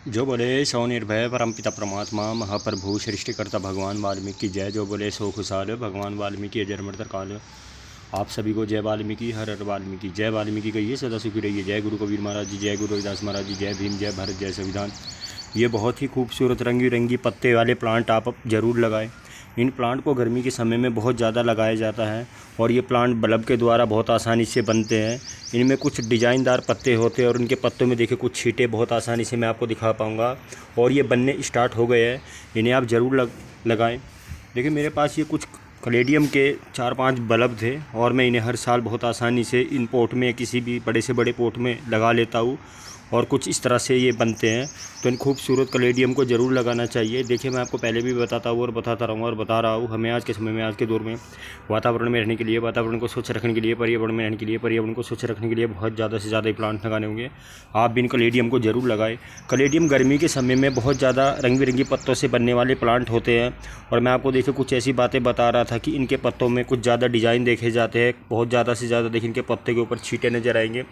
जो बोले सो निर्भय परमपिता परमात्मा महाप्रभु सृष्टिकर्ता भगवान वाल्मीकि जय। जो बोले सो खुशहाल भगवान वाल्मीकि अजर मर्दर काल। आप सभी को जय वाल्मीकि, हर हर वाल्मीकि। जय वाल्मीकि कहिए, सदा सुखी रहिए। जय गुरु कबीर महाराज जी, जय गुरु रविदास महाराज जी, जय भीम, जय भारत, जय संविधान। ये बहुत ही खूबसूरत रंग बिरंगी पत्ते वाले प्लांट आप ज़रूर लगाएं। इन प्लांट को गर्मी के समय में बहुत ज़्यादा लगाया जाता है और ये प्लांट बल्ब के द्वारा बहुत आसानी से बनते हैं। इनमें कुछ डिज़ाइनदार पत्ते होते हैं और इनके पत्तों में देखिए कुछ छींटे बहुत आसानी से मैं आपको दिखा पाऊँगा और ये बनने स्टार्ट हो गए हैं। इन्हें आप ज़रूर लगाएं। देखिए मेरे पास ये कुछ कैलेडियम के 4-5 बल्ब थे और मैं इन्हें हर साल बहुत आसानी से इन पोट में किसी भी बड़े से बड़े पोट में लगा लेता हूँ और कुछ इस तरह से ये बनते हैं। तो इन खूबसूरत कैलेडियम को ज़रूर लगाना चाहिए। देखिए मैं आपको पहले भी बताता हूँ और बताता रहूँगा और बता रहा हूँ, हमें आज के समय में, आज के दौर में वातावरण में रहने के लिए, वातावरण को स्वच्छ रखने के लिए, पर्यावरण में रहने के लिए, पर्यावरण को स्वच्छ रखने के लिए बहुत ज़्यादा से ज़्यादा प्लांट लगाने होंगे। आप भी इन कैलेडियम को ज़रूर लगाएं। कैलेडियम गर्मी के समय में बहुत ज़्यादा रंग बिरंगी पत्तों से बनने वाले प्लांट होते हैं और मैं आपको देखिए कुछ ऐसी बातें बता रहा था कि इनके पत्तों में कुछ ज़्यादा डिज़ाइन देखे जाते हैं। बहुत ज़्यादा से ज़्यादा देखिए इनके पत्ते के ऊपर छींटे नज़र आएंगे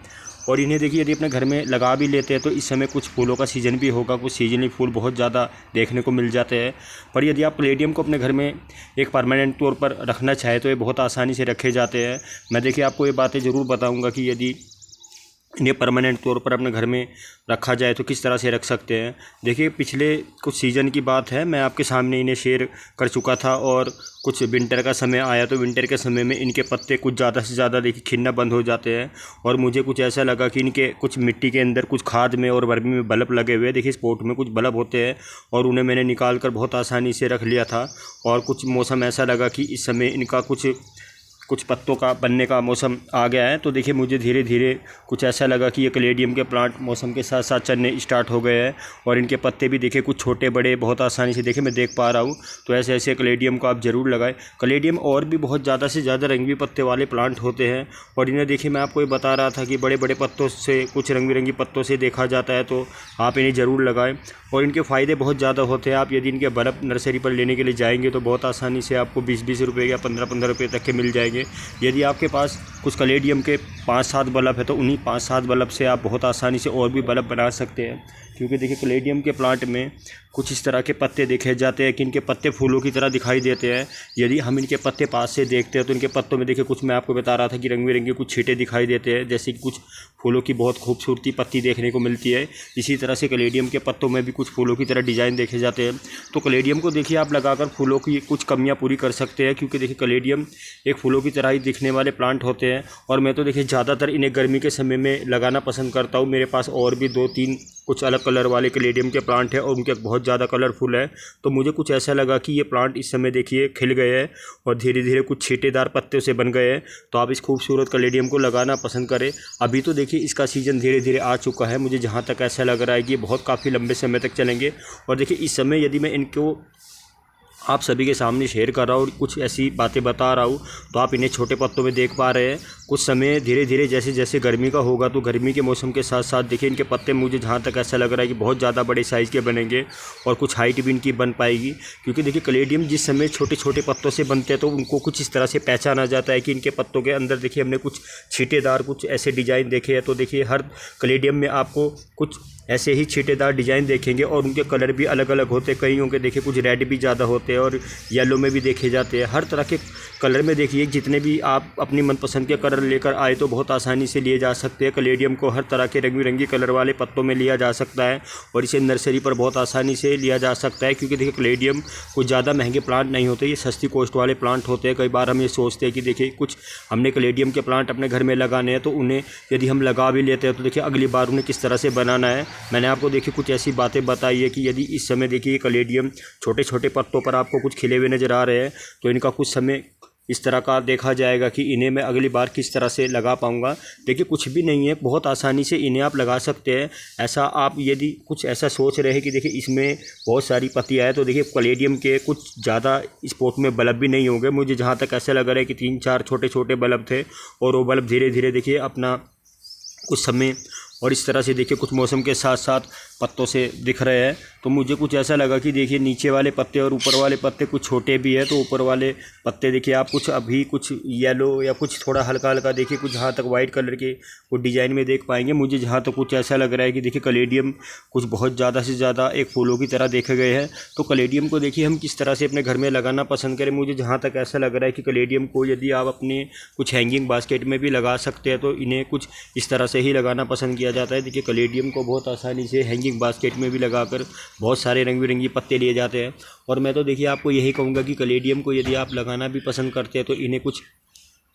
और इन्हें देखिए यदि अपने घर में लगा भी लेते हैं तो इस समय कुछ फूलों का सीज़न भी होगा, कुछ सीजनली फूल बहुत ज़्यादा देखने को मिल जाते हैं। पर यदि आप कैलेडियम को अपने घर में एक परमानेंट तौर पर रखना चाहे तो ये बहुत आसानी से रखे जाते हैं। मैं देखिए आपको ये बातें ज़रूर बताऊंगा कि यदि इन्हें परमानेंट तौर पर अपने घर में रखा जाए तो किस तरह से रख सकते हैं। देखिए पिछले कुछ सीज़न की बात है, मैं आपके सामने इन्हें शेयर कर चुका था और कुछ विंटर का समय आया तो विंटर के समय में इनके पत्ते कुछ ज़्यादा से ज़्यादा देखिए खिलना बंद हो जाते हैं और मुझे कुछ ऐसा लगा कि इनके कुछ मिट्टी के अंदर कुछ खाद में और वर्मी में बल्ब लगे हुए। देखिए इस पोट में कुछ बल्ब होते हैं और उन्हें मैंने निकाल कर बहुत आसानी से रख लिया था और कुछ मौसम ऐसा लगा कि इस समय इनका कुछ पत्तों का बनने का मौसम आ गया है। तो देखिए मुझे धीरे धीरे कुछ ऐसा लगा कि ये कैलेडियम के प्लांट मौसम के साथ साथ चलने स्टार्ट हो गए हैं और इनके पत्ते भी देखिए कुछ छोटे बड़े बहुत आसानी से देखिए मैं देख पा रहा हूँ। तो ऐसे ऐसे कैलेडियम को आप ज़रूर लगाएं। कैलेडियम और भी बहुत ज़्यादा से ज़्यादा रंगी पत्ते वाले प्लांट होते हैं और इन्हें देखिए मैं आपको ये बता रहा था कि बड़े बड़े पत्तों से, कुछ रंग बिरंगी पत्तों से देखा जाता है, तो आप इन्हें ज़रूर लगाएँ और इनके फ़ायदे बहुत ज़्यादा होते हैं। आप यदि इनके बल्ब नर्सरी पर लेने के लिए जाएंगे तो बहुत आसानी से आपको 20-20 रुपये या 15-15 रुपये तक के मिल जाएंगे। यदि आपके पास कुछ कैलेडियम के 5-7 बल्ब है तो उन्हीं 5-7 बल्ब से आप बहुत आसानी से और भी बल्ब बना सकते हैं। क्योंकि देखिए कैलेडियम के प्लांट में कुछ इस तरह के पत्ते देखे जाते हैं कि इनके पत्ते फूलों की तरह दिखाई देते हैं। यदि हम इनके पत्ते पास से देखते हैं तो इनके पत्तों में देखिए कुछ, मैं आपको बता रहा था कि रंग बिरंगे कुछ छींटे दिखाई देते हैं, जैसे कि कुछ फूलों की बहुत खूबसूरती पत्ती देखने को मिलती है। इसी तरह से कैलेडियम के पत्तों में भी कुछ फूलों की तरह डिज़ाइन देखे जाते हैं। तो कैलेडियम को देखिए आप लगाकर फूलों की कुछ कमियाँ पूरी कर सकते हैं, क्योंकि देखिए कैलेडियम एक फूलों की तरह ही दिखने वाले प्लांट होते हैं और मैं तो देखिए ज़्यादातर इन्हें गर्मी के समय में लगाना पसंद करता हूँ। मेरे पास और भी 2-3 कुछ अलग कलर वाले कैलेडियम के प्लांट हैं और उनके बहुत ज़्यादा कलरफुल है। तो मुझे कुछ ऐसा लगा कि ये प्लांट इस समय देखिए खिल गए हैं और धीरे धीरे कुछ छींटेदार पत्ते से बन गए हैं। तो आप इस खूबसूरत कैलेडियम को लगाना पसंद करें। अभी तो देखिए इसका सीज़न धीरे धीरे आ चुका है, मुझे जहाँ तक ऐसा लग रहा है कि ये बहुत काफ़ी लंबे समय तक चलेंगे। और देखिए इस समय यदि मैं इनको आप सभी के सामने शेयर कर रहा हूँ और कुछ ऐसी बातें बता रहा हूँ तो आप इन्हें छोटे पत्तों में देख पा रहे हैं। कुछ समय धीरे धीरे जैसे जैसे गर्मी का होगा तो गर्मी के मौसम के साथ साथ देखिए इनके पत्ते, मुझे जहाँ तक ऐसा लग रहा है कि बहुत ज़्यादा बड़े साइज़ के बनेंगे और कुछ हाइट भी इनकी बन पाएगी। क्योंकि देखिए कैलेडियम जिस समय छोटे छोटे पत्तों से बनते हैं तो उनको कुछ इस तरह से पहचाना जाता है कि इनके पत्तों के अंदर देखिए हमने कुछ छींटेदार कुछ ऐसे डिज़ाइन देखे हैं। तो देखिए हर कैलेडियम में आपको कुछ ऐसे ही छींटेदार डिज़ाइन देखेंगे और उनके कलर भी अलग अलग होते हैं। कईयों के देखिए कुछ रेड भी ज़्यादा होते हैं और येलो में भी देखे जाते हैं। हर तरह के कलर में देखिए जितने भी आप अपनी मनपसंद के कलर लेकर आए तो बहुत आसानी से लिए जा सकते हैं। कैलेडियम को हर तरह के रंग बिरंगी कलर वाले पत्तों में लिया जा सकता है और इसे नर्सरी पर बहुत आसानी से लिया जा सकता है। क्योंकि देखिए कैलेडियम कुछ ज़्यादा महंगे प्लांट नहीं होते, ये सस्ती कॉस्ट वाले प्लांट होते हैं। कई बार हम ये सोचते हैं कि देखिए कुछ हमने कैलेडियम के प्लांट अपने घर में लगाने हैं तो उन्हें यदि हम लगा भी लेते हैं तो देखिए अगली बार उन्हें किस तरह से बनाना है। मैंने आपको देखिए कुछ ऐसी बातें बताई है कि यदि इस समय देखिए कैलेडियम छोटे छोटे पत्तों पर आपको कुछ खिले हुए नज़र आ रहे हैं तो इनका कुछ समय इस तरह का देखा जाएगा कि इन्हें मैं अगली बार किस तरह से लगा पाऊंगा। देखिए कुछ भी नहीं है, बहुत आसानी से इन्हें आप लगा सकते हैं। ऐसा आप यदि कुछ ऐसा सोच रहे हैं कि देखिए इसमें बहुत सारी पत्तियाँ हैं तो देखिए कैलेडियम के कुछ ज़्यादा इस पोट में बल्ब भी नहीं होंगे। मुझे जहाँ तक ऐसा लग रहा है कि 3-4 छोटे छोटे बल्ब थे और वो बल्ब धीरे धीरे देखिए अपना कुछ समय और इस तरह से देखिए कुछ मौसम के साथ साथ पत्तों से दिख रहे हैं। तो मुझे कुछ ऐसा लगा कि देखिए नीचे वाले पत्ते और ऊपर वाले पत्ते कुछ छोटे भी है, तो ऊपर वाले पत्ते देखिए आप कुछ अभी कुछ येलो या कुछ थोड़ा हल्का हल्का देखिए कुछ जहाँ तक वाइट कलर के कुछ डिज़ाइन में देख पाएंगे। मुझे जहाँ तक कुछ ऐसा लग रहा है कि देखिए कलेडियम कुछ बहुत ज़्यादा से ज़्यादा एक फूलों की तरह देखे गए हैं। तो कलेडियम को देखिए हम किस तरह से अपने घर में लगाना पसंद करें। मुझे जहाँ तक ऐसा लग रहा है कि कलेडियम को यदि आप अपने कुछ हैंगिंग बास्केट में भी लगा सकते हैं तो इन्हें कुछ इस तरह से ही लगाना पसंद किया जाता है। देखिए कलेडियम को बहुत आसानी से हैंगिंग बास्केट में भी लगाकर बहुत सारे रंग बिरंगी पत्ते लिए जाते हैं। और मैं तो देखिए आपको यही कहूँगा कि कलेडियम को यदि आप लगाना भी पसंद करते हैं तो इन्हें कुछ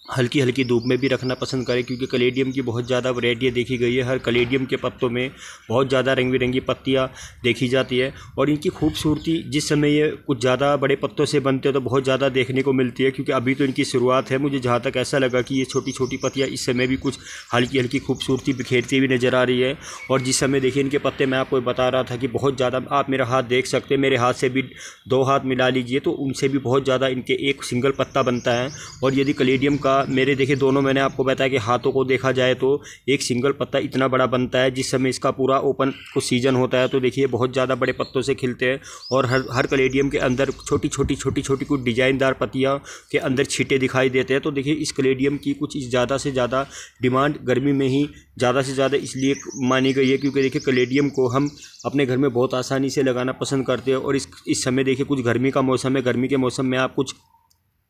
हल्की हल्की धूप में भी रखना पसंद करें, क्योंकि कलेडियम की बहुत ज़्यादा वैरायटी देखी गई है। हर कलेडियम के पत्तों में बहुत ज़्यादा रंग बिरंगी पत्तियाँ देखी जाती है और इनकी खूबसूरती जिस समय ये कुछ ज़्यादा बड़े पत्तों से बनते हैं तो बहुत ज़्यादा देखने को मिलती है, क्योंकि अभी तो इनकी शुरुआत है। मुझे जहाँ तक ऐसा लगा कि ये छोटी छोटी पत्तियाँ इस समय भी कुछ हल्की हल्की खूबसूरती बिखेरती हुई नज़र आ रही है। और जिस समय देखिए इनके पत्ते मैं आपको बता रहा था कि बहुत ज़्यादा, आप मेरा हाथ देख सकते हैं, मेरे हाथ से भी 2 हाथ मिला लीजिए तो उनसे भी बहुत ज़्यादा इनके एक सिंगल पत्ता बनता है। और यदि कलेडियम का मेरे देखिए दोनों मैंने आपको बताया कि हाथों को देखा जाए तो एक सिंगल पत्ता इतना बड़ा बनता है जिस समय इसका पूरा ओपन कुछ सीजन होता है तो देखिए बहुत ज़्यादा बड़े पत्तों से खिलते हैं। और हर कलेडियम के अंदर छोटी छोटी कुछ डिजाइनदार पत्तियाँ के अंदर छींटे दिखाई देते हैं। तो देखिए इस कलेडियम की कुछ ज़्यादा से ज़्यादा डिमांड गर्मी में ही ज़्यादा से ज़्यादा इसलिए मानी गई है क्योंकि देखिए कलेडियम को हम अपने घर में बहुत आसानी से लगाना पसंद करते हैं। और इस समय देखिए कुछ गर्मी का मौसम है, गर्मी के मौसम में आप कुछ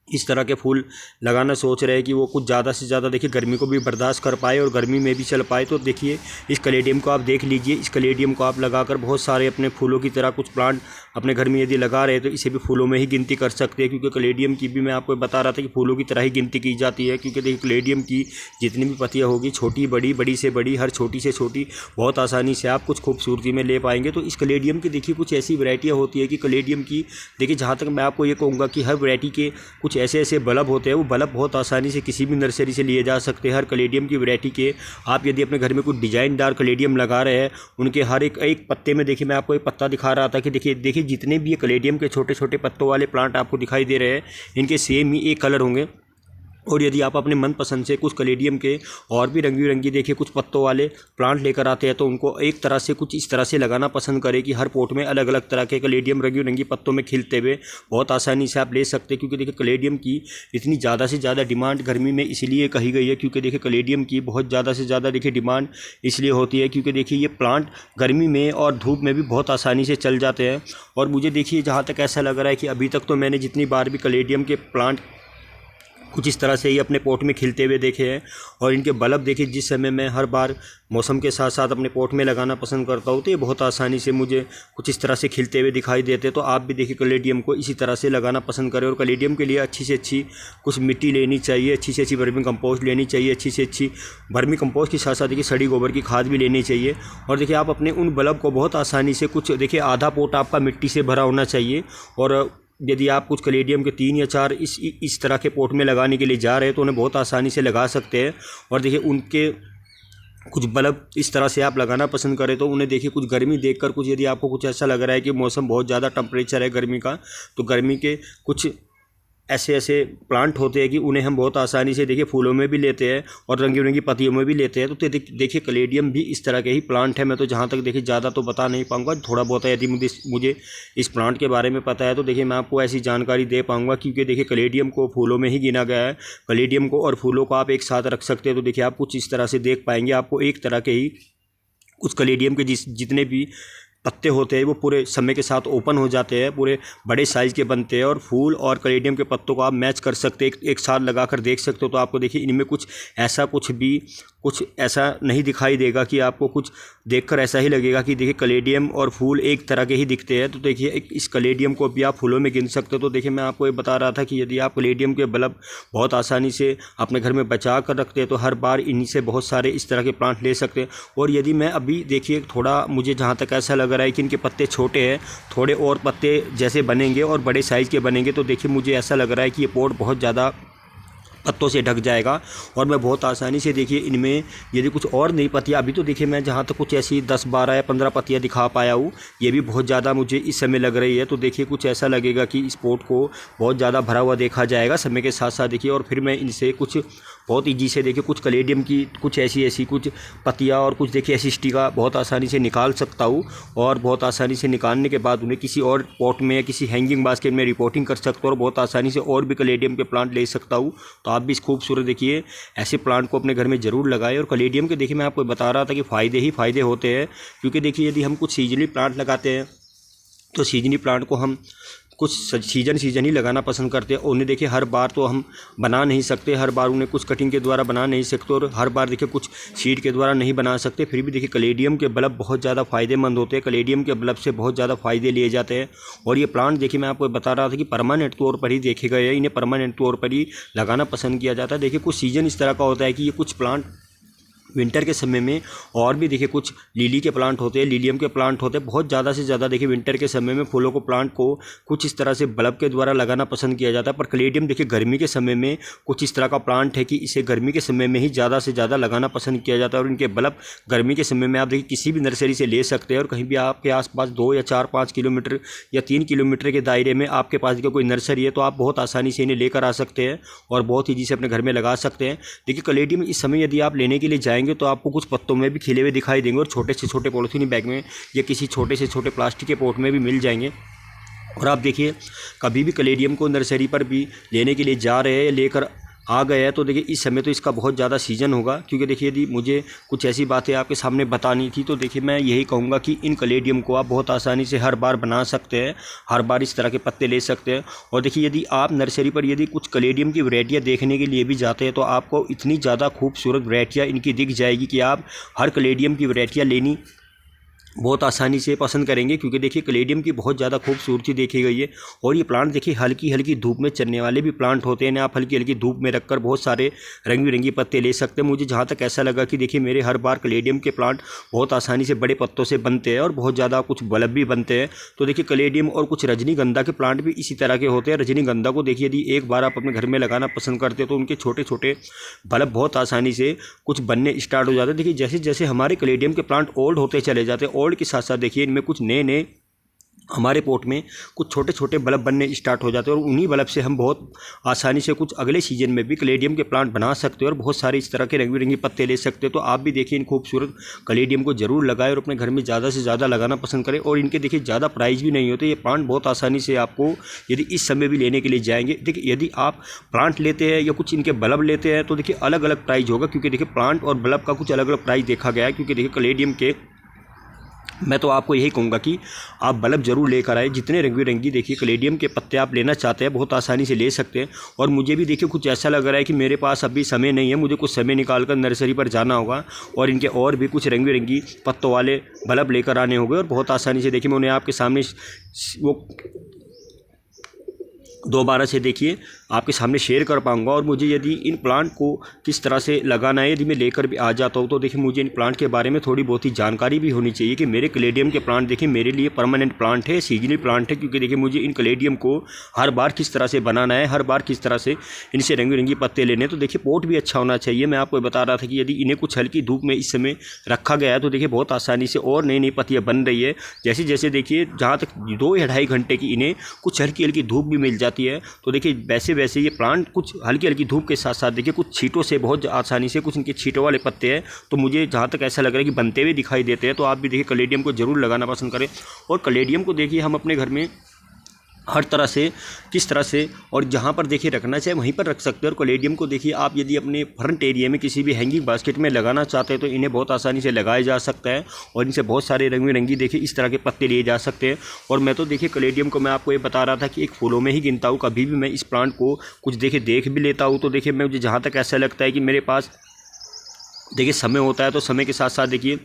इस तरह के फूल लगाना सोच रहे हैं कि वो कुछ ज़्यादा से ज़्यादा देखिए गर्मी को भी बर्दाश्त कर पाए और गर्मी में भी चल पाए। तो देखिए इस कलेडियम को आप देख लीजिए, इस कलेडियम को आप लगाकर बहुत सारे अपने फूलों की तरह कुछ प्लांट अपने घर में यदि लगा रहे हैं तो इसे भी फूलों में ही गिनती कर सकते हैं, क्योंकि कलेडियम की भी मैं आपको बता रहा था कि फूलों की तरह ही गिनती की जाती है। क्योंकि देखिए कलेडियम की जितनी भी पत्तियाँ होगी, छोटी बड़ी, बड़ी से बड़ी, हर छोटी से छोटी बहुत आसानी से आप कुछ खूबसूरती में ले पाएंगे। तो इस कलेडियम की देखिए कुछ ऐसी वैरायटियाँ होती है कि कलेडियम की देखिए जहाँ तक मैं आपको ये कहूँगा कि हर वैरायटी के कुछ ऐसे ऐसे बल्ब होते हैं, वो बल्ब बहुत आसानी से किसी भी नर्सरी से लिए जा सकते हैं। हर कलेडियम की वैरायटी के आप यदि अपने घर में कुछ डिजाइनदार कलेडियम लगा रहे हैं, उनके हर एक पत्ते में देखिए मैं आपको एक पत्ता दिखा रहा था कि देखिए जितने भी ये कलेडियम के छोटे छोटे पत्तों वाले प्लांट आपको दिखाई दे रहे हैं, इनके सेम ही एक कलर होंगे। और यदि आप अपने मनपसंद से कुछ कलेडियम के और भी रंग बिरंगी देखिए कुछ पत्तों वाले प्लांट लेकर आते हैं तो उनको एक तरह से कुछ इस तरह से लगाना पसंद करें कि हर पोट में अलग अलग तरह के कलेडियम रंग बिरंगी पत्तों में खिलते हुए बहुत आसानी से आप ले सकते हैं। क्योंकि देखिए कलेडियम की इतनी ज़्यादा से ज़्यादा डिमांड गर्मी में इसलिए कही गई है, क्योंकि देखिए कलेडियम की बहुत ज़्यादा से ज़्यादा देखिए डिमांड इसलिए होती है क्योंकि देखिए ये प्लांट गर्मी में और धूप में भी बहुत आसानी से चल जाते हैं। और मुझे देखिए जहाँ तक ऐसा लग रहा है कि अभी तक तो मैंने जितनी बार भी कलेडियम के प्लांट कुछ इस तरह से ही अपने पोट में खिलते हुए देखे हैं और इनके बल्ब देखिए जिस समय मैं हर बार मौसम के साथ साथ अपने पोट में लगाना पसंद करता हूँ तो ये बहुत आसानी से मुझे कुछ इस तरह से खिलते हुए दिखाई देते हैं। तो आप भी देखिए कलेडियम को इसी तरह से लगाना पसंद करें। और कलेडियम के लिए अच्छी से अच्छी कुछ मिट्टी लेनी चाहिए, अच्छी से अच्छी वर्मी कंपोस्ट लेनी चाहिए, अच्छी से अच्छी वर्मी कंपोस्ट के साथ साथ देखिए सड़ी गोबर की खाद भी लेनी चाहिए। और देखिए आप अपने उन बल्ब को बहुत आसानी से कुछ देखिए आधा पोट आपका मिट्टी से भरा होना चाहिए। और यदि आप कुछ कलेडियम के 3 या 4 इस तरह के पोट में लगाने के लिए जा रहे हैं तो उन्हें बहुत आसानी से लगा सकते हैं। और देखिए उनके कुछ बल्ब इस तरह से आप लगाना पसंद करें तो उन्हें देखिए कुछ गर्मी देखकर कुछ यदि आपको कुछ ऐसा लग रहा है कि मौसम बहुत ज़्यादा टेम्परेचर है गर्मी का, तो गर्मी के कुछ ऐसे प्लांट होते हैं कि उन्हें हम बहुत आसानी से देखिए फूलों में भी लेते हैं और रंगी बिरंगी पत्तियों में भी लेते हैं। तो देखिए कलेडियम भी इस तरह के ही प्लांट है। मैं तो जहाँ तक देखिए ज़्यादा तो बता नहीं पाऊँगा, थोड़ा बहुत है यदि मुझे इस प्लांट के बारे में पता है तो देखिए मैं आपको ऐसी जानकारी दे पाऊँगा, क्योंकि देखिए कलेडियम को फूलों में ही गिना गया है। कलेडियम को और फूलों को आप एक साथ रख सकते हैं तो देखिए आप कुछ इस तरह से देख पाएंगे। आपको एक तरह के ही कुछ कलेडियम के जितने भी पत्ते होते हैं वो पूरे समय के साथ ओपन हो जाते हैं, पूरे बड़े साइज़ के बनते हैं और फूल और कलेडियम के पत्तों को आप मैच कर सकते हैं, एक साथ लगाकर देख सकते हो। तो आपको देखिए इनमें कुछ ऐसा नहीं दिखाई देगा कि आपको कुछ देखकर ऐसा ही लगेगा कि देखिए कलेडियम और फूल एक तरह के ही दिखते हैं। तो देखिए इस कलेडियम को भी आप फूलों में गिन सकते हो। तो देखिए मैं आपको ये बता रहा था कि यदि आप कलेडियम के बल्ब बहुत आसानी से अपने घर में बचा कर रखते हैं तो हर बार इन्हीं से बहुत सारे इस तरह के प्लांट ले सकते हैं। और यदि मैं अभी देखिए थोड़ा मुझे जहाँ तक ऐसा लग रहा है कि इनके पत्ते छोटे हैं, थोड़े और पत्ते जैसे बनेंगे और बड़े साइज़ के बनेंगे तो देखिए मुझे ऐसा लग रहा है कि ये पोट बहुत ज़्यादा पत्तों से ढक जाएगा और मैं बहुत आसानी से देखिए इनमें यदि कुछ और नई पत्तियाँ, अभी तो देखिए मैं जहाँ तक कुछ ऐसी 10, 12 या 15 पत्तियाँ दिखा पाया हूँ, ये भी बहुत ज़्यादा मुझे इस समय लग रही है। तो देखिए कुछ ऐसा लगेगा कि इस पोट को बहुत ज़्यादा भरा हुआ देखा जाएगा समय के साथ साथ देखिए। और फिर मैं इनसे कुछ बहुत ईजी से देखिए कुछ कलेडियम की कुछ ऐसी कुछ पत्तियाँ और कुछ देखिए ऐसी स्टिका बहुत आसानी से निकाल सकता हूँ, और बहुत आसानी से निकालने के बाद उन्हें किसी और पॉट में या किसी हैंगिंग बास्केट में रिपोर्टिंग कर सकता हूँ और बहुत आसानी से और भी कलेडियम के प्लांट ले सकता हूँ। तो आप भी इस खूबसूरत देखिए ऐसे प्लांट को अपने घर में ज़रूर लगाएं। और कलेडियम के देखिए मैं आपको बता रहा था कि फ़ायदे ही फ़ायदे होते हैं, क्योंकि देखिए यदि हम कुछ सीजनली प्लांट लगाते हैं तो सीजनली प्लांट को हम कुछ सीजन ही लगाना पसंद करते हैं। उन्हें देखिए हर बार तो हम बना नहीं सकते, हर बार उन्हें कुछ कटिंग के द्वारा बना नहीं सकते और हर बार देखिए कुछ सीड के द्वारा नहीं बना सकते। फिर भी देखिए कलेडियम के बल्ब बहुत ज़्यादा फ़ायदेमंद होते हैं, कलेडियम के बल्ब से बहुत ज़्यादा फ़ायदे लिए जाते हैं। और ये प्लांट देखिए मैं आपको बता रहा था कि परमानेंट तौर पर ही देखे गए हैं, इन्हें परमानेंट तौर पर ही लगाना पसंद किया जाता है। देखिए कुछ सीज़न इस तरह का होता है कि ये कुछ प्लांट विंटर के समय में, और भी देखिए कुछ लिली के प्लांट होते हैं, लिलियम के प्लांट होते हैं, बहुत ज़्यादा से ज़्यादा देखिए विंटर के समय में फूलों को प्लांट को कुछ इस तरह से बल्ब के द्वारा लगाना पसंद किया जाता है। पर कलेडियम देखिए गर्मी के समय में कुछ इस तरह का प्लांट है कि इसे गर्मी के समय में ही ज़्यादा से ज़्यादा लगाना पसंद किया जाता है। और इनके बल्ब गर्मी के समय में आप देखिए किसी भी नर्सरी से ले सकते हैं, और कहीं भी आपके आसपास 2 या 4-5 किलोमीटर या 3 किलोमीटर के दायरे में आपके पास कोई नर्सरी है तो आप बहुत आसानी से इन्हें लेकर आ सकते हैं और बहुत ईजी से अपने घर में लगा सकते हैं। देखिए कलेडियम इस समय यदि आप लेने के लिए जाएंगे तो आपको कुछ पत्तों में भी खिले हुए दिखाई देंगे, और छोटे से छोटे पॉलिथीन बैग में या किसी छोटे से छोटे प्लास्टिक के पॉट में भी मिल जाएंगे। और आप देखिए कभी भी कलेडियम को नर्सरी पर भी लेने के लिए जा रहे हैं, लेकर आ गया है, तो देखिए इस समय तो इसका बहुत ज़्यादा सीज़न होगा। क्योंकि देखिए यदि मुझे कुछ ऐसी बातें आपके सामने बतानी थी तो देखिए मैं यही कहूँगा कि इन कलेडियम को आप बहुत आसानी से हर बार बना सकते हैं, हर बार इस तरह के पत्ते ले सकते हैं। और देखिए यदि आप नर्सरी पर यदि कुछ कलेडियम की वैरायटियाँ देखने के लिए भी जाते हैं तो आपको इतनी ज़्यादा खूबसूरत वैरायटियाँ इनकी दिख जाएगी कि आप हर कलेडियम की वैरायटियाँ लेनी बहुत आसानी से पसंद करेंगे। क्योंकि देखिए कलेडियम की बहुत ज़्यादा खूबसूरती देखी गई है। और ये प्लांट देखिए हल्की हल्की धूप में चलने वाले भी प्लांट होते हैं, आप हल्की हल्की धूप में रखकर बहुत सारे रंग बिरंगी पत्ते ले सकते हैं। मुझे जहाँ तक ऐसा लगा कि देखिए मेरे हर बार कलेडियम के प्लांट बहुत आसानी से बड़े पत्तों से बनते हैं और बहुत ज़्यादा कुछ बल्ब भी बनते हैं। तो देखिए कलेडियम और कुछ रजनीगंधा के प्लांट भी इसी तरह के होते हैं। रजनीगंधा को देखिए यदि एक बार आप अपने घर में लगाना पसंद करते हैं तो उनके छोटे छोटे बल्ब बहुत आसानी से कुछ बनने स्टार्ट हो जाते हैं। देखिए जैसे जैसे हमारे कलेडियम के प्लांट ओल्ड होते चले जाते हैं, ओल्ड के साथ साथ देखिए इनमें कुछ नए हमारे पोट में कुछ छोटे छोटे बल्ब बनने स्टार्ट हो जाते हैं, और उन्हीं बल्ब से हम बहुत आसानी से कुछ अगले सीजन में भी कलेडियम के प्लांट बना सकते हैं और बहुत सारे इस तरह के रंग बिरंगे पत्ते ले सकते हैं। तो आप भी देखिए इन खूबसूरत कलेडियम को जरूर लगाएं और अपने घर में ज़्यादा से ज़्यादा लगाना पसंद करें। और इनके देखिए ज़्यादा प्राइस भी नहीं होते, ये प्लांट बहुत आसानी से आपको यदि इस समय भी लेने के लिए जाएंगे, देखिए यदि आप प्लांट लेते हैं या कुछ इनके बल्ब लेते हैं तो देखिए अलग अलग प्राइस होगा। क्योंकि देखिए प्लांट और बल्ब का कुछ अलग अलग प्राइस देखा गया है। क्योंकि देखिए कलेडियम के मैं तो आपको यही कहूँगा कि आप बल्ब जरूर लेकर आए, जितने रंग बिरंगी देखिए कलेडियम के पत्ते आप लेना चाहते हैं बहुत आसानी से ले सकते हैं। और मुझे भी देखिए कुछ ऐसा लग रहा है कि मेरे पास अभी समय नहीं है, मुझे कुछ समय निकाल कर नर्सरी पर जाना होगा और इनके और भी कुछ रंग बिरंगी पत्तों वाले बल्ब लेकर आने होंगे। और बहुत आसानी से देखिए मैं उन्हें आपके सामने वो दोबारा से देखिए आपके सामने शेयर कर पाऊंगा। और मुझे यदि इन प्लांट को किस तरह से लगाना है यदि मैं लेकर भी आ जाता हूँ तो देखिए मुझे इन प्लांट के बारे में थोड़ी बहुत ही जानकारी भी होनी चाहिए कि मेरे कलेडियम के प्लांट देखिए मेरे लिए परमानेंट प्लांट है, सीजनल प्लांट है। क्योंकि देखिए मुझे इन कलेडियम को हर बार किस तरह से बनाना है, हर बार किस तरह से इनसे रंग बिरंगी पत्ते लेने हैं। तो देखिए पोट भी अच्छा होना चाहिए। मैं आपको बता रहा था कि यदि इन्हें कुछ हल्की धूप में इस समय रखा गया है तो देखिए बहुत आसानी से और नई नई पत्तियाँ बन रही है। जैसे जैसे देखिए जहाँ तक 2 या 2.5 घंटे की इन्हें कुछ हल्की हल्की धूप भी मिल जाती है। तो देखिए वैसे वैसे ये प्लांट कुछ हल्की हल्की धूप के साथ साथ देखिए कुछ छींटों से बहुत आसानी से कुछ इनके छींटों वाले पत्ते हैं तो मुझे जहाँ तक ऐसा लग रहा है कि बनते हुए दिखाई देते हैं। तो आप भी देखिए कलेडियम को जरूर लगाना पसंद करें। और कलेडियम को देखिए हम अपने घर में हर तरह से किस तरह से और जहाँ पर देखिए रखना चाहे वहीं पर रख सकते हैं। और कलेडियम को देखिए आप यदि अपने फ्रंट एरिया में किसी भी हैंगिंग बास्केट में लगाना चाहते हैं तो इन्हें बहुत आसानी से लगाया जा सकता है और इनसे बहुत सारे रंग बिरंगी देखिए इस तरह के पत्ते लिए जा सकते हैं। और मैं तो देखिए कलेडियम को मैं आपको ये बता रहा था कि एक फूलों में ही गिनता हूँ, कभी भी मैं इस प्लांट को कुछ देखिए देख भी लेता हूँ। तो देखिए मैं मुझे जहाँ तक ऐसा लगता है कि मेरे पास देखिए समय होता है तो समय के साथ साथ देखिए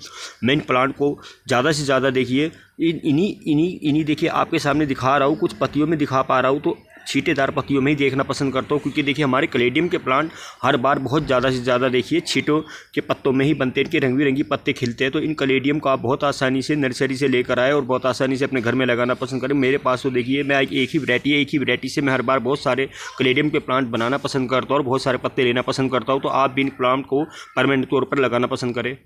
मैं इन प्लांट को ज़्यादा से ज़्यादा देखिए इन्हीं देखिए आपके सामने दिखा रहा हूँ, कुछ पत्तियों में दिखा पा रहा हूँ तो छींटेदार पत्तियों में ही देखना पसंद करता हूँ। क्योंकि देखिए हमारे कलेडियम के प्लांट हर बार बहुत ज़्यादा से ज़्यादा देखिए छींटों के पत्तों में ही बनते हैं, इनके रंग बिरंगी पत्ते खिलते हैं। तो इन कलेडियम को आप बहुत आसानी से नर्सरी से लेकर आए और बहुत आसानी से अपने घर में लगाना पसंद करें। मेरे पास तो देखिए मैं एक ही वैरायटी से मैं हर बार बहुत सारे कलेडियम के प्लांट बनाना पसंद करता हूँ और बहुत सारे पत्ते लेना पसंद करता हूँ। तो आप भी इन प्लांट को परमानेंट तौर पर लगाना पसंद करें।